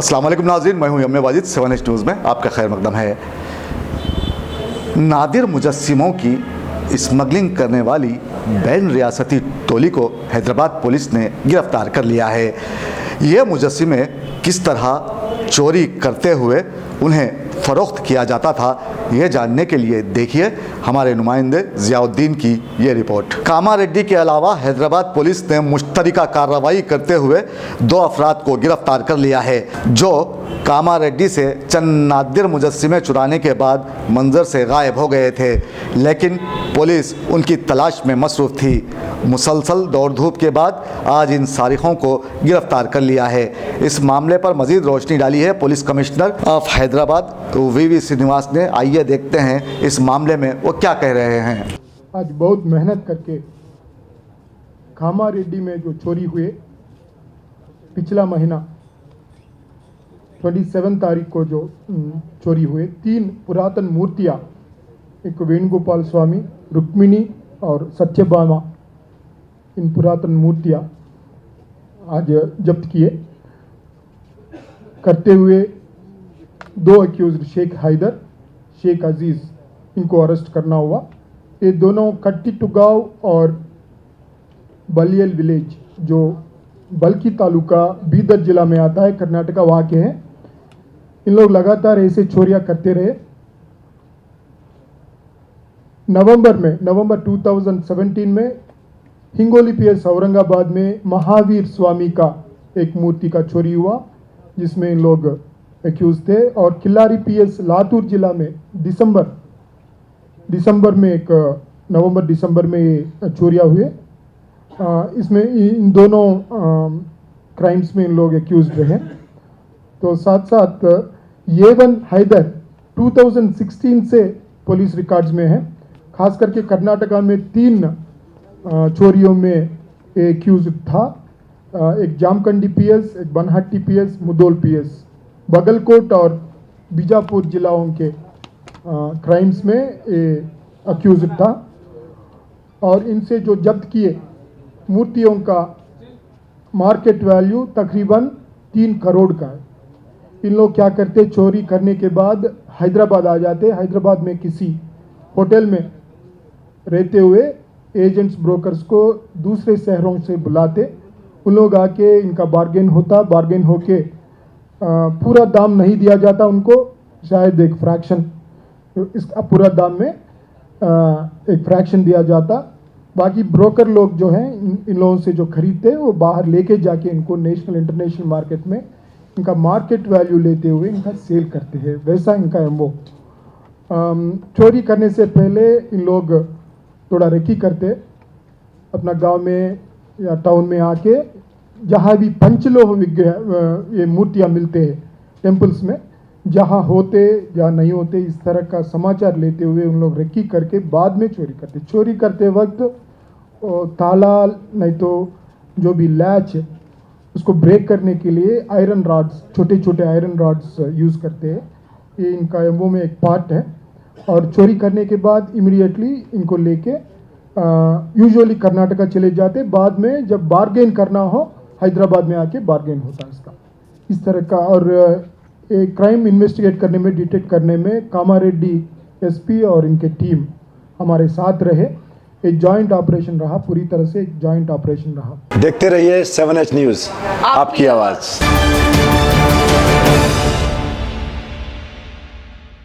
अस्सलाम वालेकुम नाज़रीन, मैं हूं यम्मे वाजिद। 7H न्यूज़ में आपका खैर मकदम है। नादिर मुजस्सिमों की स्मगलिंग करने वाली बैन रियासती टोली को हैदराबाद पुलिस ने गिरफ्तार कर लिया है। ये मुजस्सिमे किस तरह चोरी करते हुए उन्हें फ़रोख्त किया जाता था, ये जानने के लिए देखिए हमारे नुमाइंदे ज़ियाउद्दीन की ये रिपोर्ट। कामारेड्डी के अलावा हैदराबाद पुलिस ने मुश्तरका कार्रवाई करते हुए 2 अफराद को गिरफ्तार कर लिया है, जो कामारेड्डी से चंद नादिर मुजस्सिमे चुराने के बाद मंजर से गायब हो गए थे, लेकिन पुलिस उनकी तलाश में मसरूफ़ थी। मुसलसल दौड़ धूप के बाद आज इन सारिखों को गिरफ्तार कर लिया है। इस मामले पर मज़ीद रोशनी डाली है पुलिस कमिश्नर ऑफ हैदराबाद वीवी श्रीनिवास ने। आइए देखते हैं इस मामले में वो क्या कह रहे हैं। आज बहुत मेहनत करके कामारेड्डी में जो चोरी हुए पिछला महीना 27 तारीख को जो चोरी हुए 3 पुरातन मूर्तियाँ, एक वेणुगोपाल स्वामी, रुक्मिणी और सत्यभामा, इन पुरातन मूर्तियाँ आज जब्त किए करते हुए 2 अक्यूज्ड शेख हैदर, शेख अजीज़, इनको अरेस्ट करना हुआ। ये दोनों कट्टीटुगांव और बलियल विलेज जो बल्की तालुका बीदर जिला में आता है, कर्नाटका, वहाँ के हैं। इन लोग लगातार ऐसे चोरियां करते रहे। नवंबर 2017 में हिंगोली पीएस औरंगाबाद में महावीर स्वामी का एक मूर्ति का चोरी हुआ, जिसमें इन लोग एक्यूज थे। और किल्लारी पीएस लातूर जिला में दिसंबर में एक नवंबर दिसंबर में ये चोरियां हुए। इसमें इन दोनों क्राइम्स में इन लोग एक्यूज रहे। तो साथ साथ येवन हैदर 2016 से पुलिस रिकॉर्ड्स में है। खास करके कर्नाटका में 3 चोरियों में एक्यूज था। एक जामकंडी पीएस, एक बनहट्टी पीएस, मुदोल पीएस, बगलकोट और बीजापुर जिलाओं के क्राइम्स में एक्यूज था। और इनसे जो जब्त किए मूर्तियों का मार्केट वैल्यू तकरीबन 3 करोड़ का है। इन लोग क्या करते, चोरी करने के बाद हैदराबाद आ जाते। हैदराबाद में किसी होटल में रहते हुए एजेंट्स, ब्रोकर्स को दूसरे शहरों से बुलाते। उन लोग आके इनका बार्गेन होता। बार्गेन होके पूरा दाम नहीं दिया जाता उनको, शायद एक फ्रैक्शन, इस पूरा दाम में एक फ्रैक्शन दिया जाता। बाकी ब्रोकर लोग जो हैं इन लोगों से जो खरीदते वो बाहर लेके जाके इनको नेशनल इंटरनेशनल मार्केट में इनका मार्केट वैल्यू लेते हुए इनका सेल करते हैं। वैसा इनका एमओ। चोरी करने से पहले इन लोग थोड़ा रेकी करते, अपना गांव में या टाउन में आके जहाँ भी पंचलोह विग्रह ये मूर्तियाँ मिलते हैं टेम्पल्स में, जहाँ होते या नहीं होते, इस तरह का समाचार लेते हुए उन लोग रेकी करके बाद में चोरी करते। चोरी करते वक्त ताला नहीं तो जो भी लैच है उसको ब्रेक करने के लिए आयरन रॉड्स, छोटे छोटे आयरन रॉड्स यूज़ करते हैं। ये इनका एमओ में एक पार्ट है। और चोरी करने के बाद इमीडिएटली इनको लेके यूजुअली कर्नाटका चले जाते। बाद में जब बार्गेन करना हो हैदराबाद में आके बार्गेन होता है इसका, इस तरह का। और एक क्राइम इन्वेस्टिगेट करने में, डिटेक्ट करने में कामारेड्डी एसपी और इनके टीम हमारे साथ रहे। एक जॉइंट ऑपरेशन रहा, पूरी तरह से एक जॉइंट ऑपरेशन रहा। देखते रहिए 7H न्यूज़, आपकी आवाज़।